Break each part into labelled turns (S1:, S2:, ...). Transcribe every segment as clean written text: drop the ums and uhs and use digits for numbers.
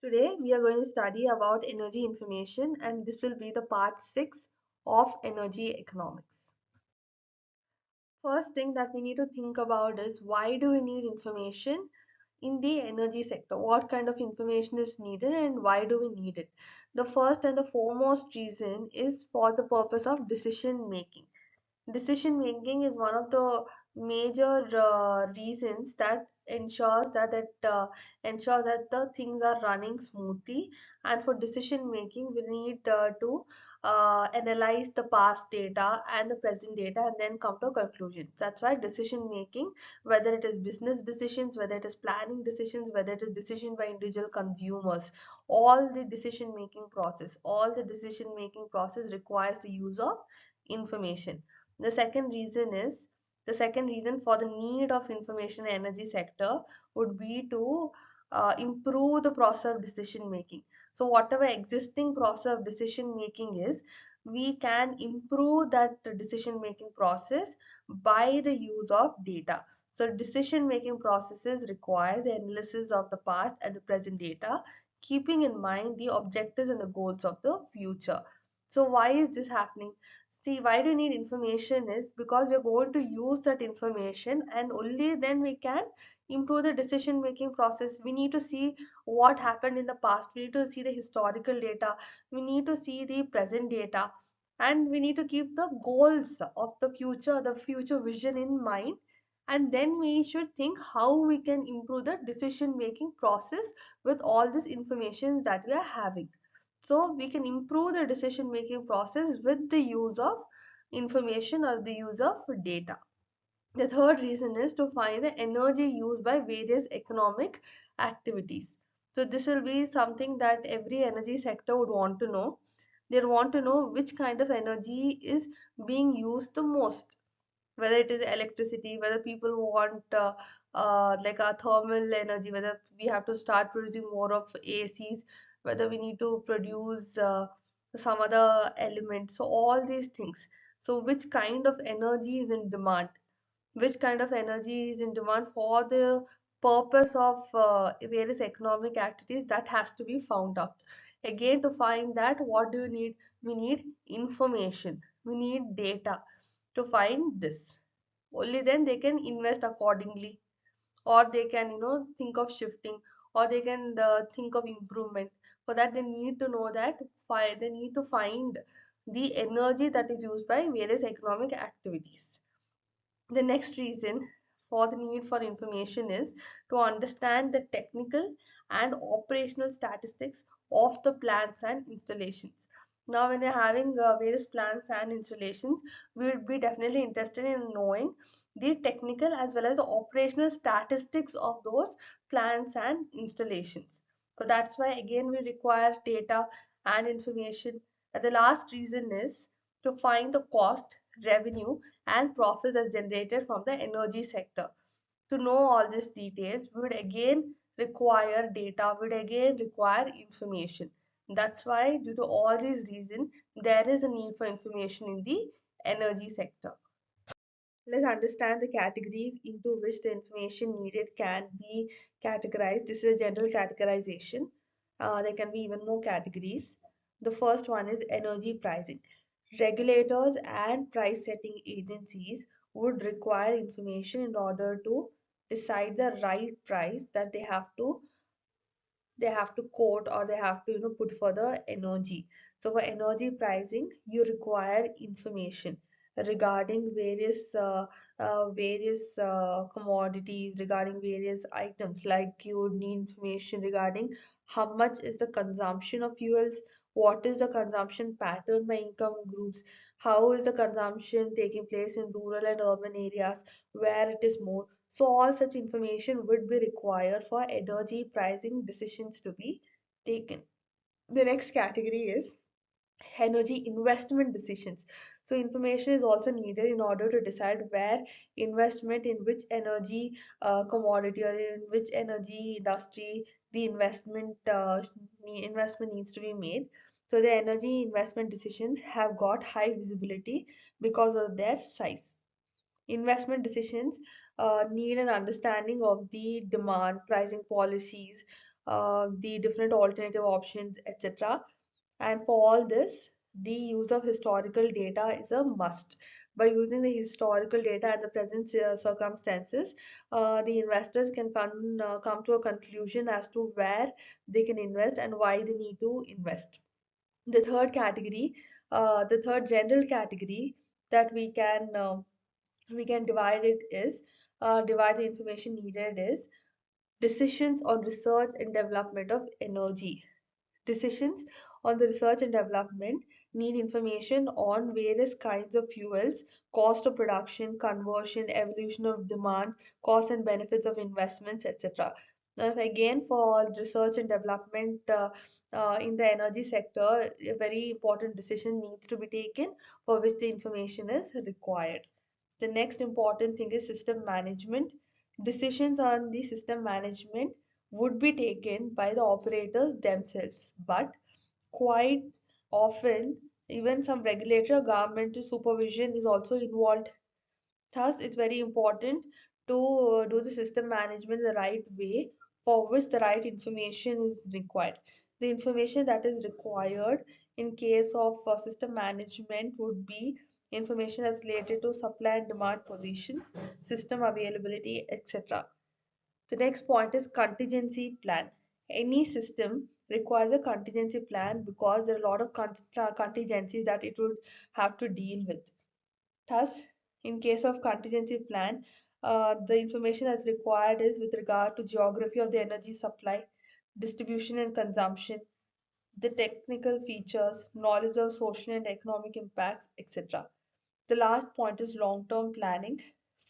S1: Today we are going to study about energy information and this will be the part 6 of energy economics. First thing that we need to think about is why do we need information in the energy sector? What kind of information is needed and why do we need it? The first and the foremost reason is for the purpose of decision making. Decision making is one of the major reasons that ensures that the things are running smoothly. And for decision making we need to analyze the past data and the present data and then come to a conclusion. That's why decision making, whether it is business decisions, whether it is planning decisions, whether it is decision by individual consumers, all the decision making process requires the use of information. The second reason is the second reason for the need of information energy sector would be to improve the process of decision making. So whatever existing process of decision making is, we can improve that decision making process by the use of data. So decision making processes requires the analysis of the past and the present data, keeping in mind the objectives and the goals of the future. So why is this happening? See, why do you need information is because we are going to use that information and only then we can improve the decision making process. We need to see what happened in the past. We need to see the historical data. We need to see the present data. And we need to keep the goals of the future vision in mind. And then we should think how we can improve the decision making process with all this information that we are having. So we can improve the decision making process with the use of information or the use of data. The third reason is to find the energy used by various economic activities. So this will be something that every energy sector would want to know. They want to know which kind of energy is being used the most, whether it is electricity, whether people want like a thermal energy, whether we have to start producing more of ACs, whether we need to produce some other element. So all these things. So which kind of energy is in demand? Which kind of energy is in demand for the purpose of various economic activities, that has to be found out. Again, to find that, what do you need? We need information, we need data to find this. Only then they can invest accordingly, or they can think of shifting, or they can think of improvement. For that they need to know that they need to find the energy that is used by various economic activities. The next reason for the need for information is to understand the technical and operational statistics of the plants and installations. Now, when you're having various plants and installations, we would be definitely interested in knowing the technical as well as the operational statistics of those plants and installations. So that's why again we require data and information. And the last reason is to find the cost, revenue, and profits as generated from the energy sector. To know all these details, we would again require data, would again require information. That's why, due to all these reasons, there is a need for information in the energy sector. Let's understand the categories into which the information needed can be categorized. This is a general categorization. There can be even more categories. The first one is energy pricing. Regulators and price setting agencies would require information in order to decide the right price that they have to quote, or they have to put for the energy. So for energy pricing you require information regarding various commodities, regarding various items. Like you would need information regarding how much is the consumption of fuels, what is the consumption pattern by income groups, how is the consumption taking place in rural and urban areas, where it is more. So all such information would be required for energy pricing decisions to be taken. The next category is energy investment decisions. So information is also needed in order to decide where investment, in which energy commodity, or in which energy industry the investment needs to be made. So the energy investment decisions have got high visibility because of their size. Investment decisions need an understanding of the demand, pricing policies, the different alternative options, etc. And for all this, the use of historical data is a must. By using the historical data and the present circumstances, the investors can come to a conclusion as to where they can invest and why they need to invest. The third category, the third general category that we can divide the information needed is decisions on research and development of energy. Decisions on the research and development need information on various kinds of fuels, cost of production, conversion, evolution of demand, costs and benefits of investments, etc. Now, again, for research and development in the energy sector, a very important decision needs to be taken for which the information is required. The next important thing is system management. Decisions on the system management would be taken by the operators themselves, but quite often even some regulatory or governmental supervision is also involved. Thus, it's very important to do the system management the right way, for which the right information is required. The information that is required in case of system management would be information that's related to supply and demand positions, system availability, etc. The next point is contingency plan. Any system requires a contingency plan because there are a lot of contingencies that it would have to deal with. Thus, in case of contingency plan, the information that's required is with regard to geography of the energy supply, distribution and consumption, the technical features, knowledge of social and economic impacts, etc. The last point is long-term planning.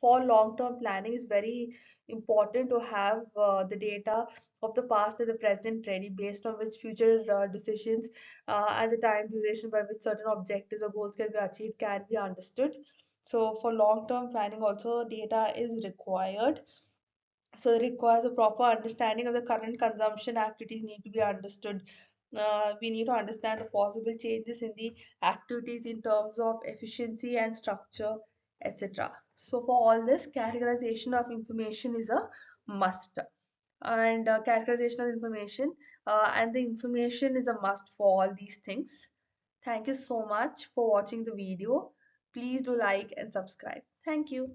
S1: For long-term planning, it's very important to have the data of the past and the present ready, based on which future decisions and the time duration by which certain objectives or goals can be achieved can be understood. So for long-term planning also data is required. So it requires a proper understanding of the current consumption activities need to be understood. We need to understand the possible changes in the activities in terms of efficiency and structure, etc. So for all this, categorization of information is a must. And categorization of information and the information is a must for all these things. Thank you so much for watching the video. Please do like and subscribe. Thank you.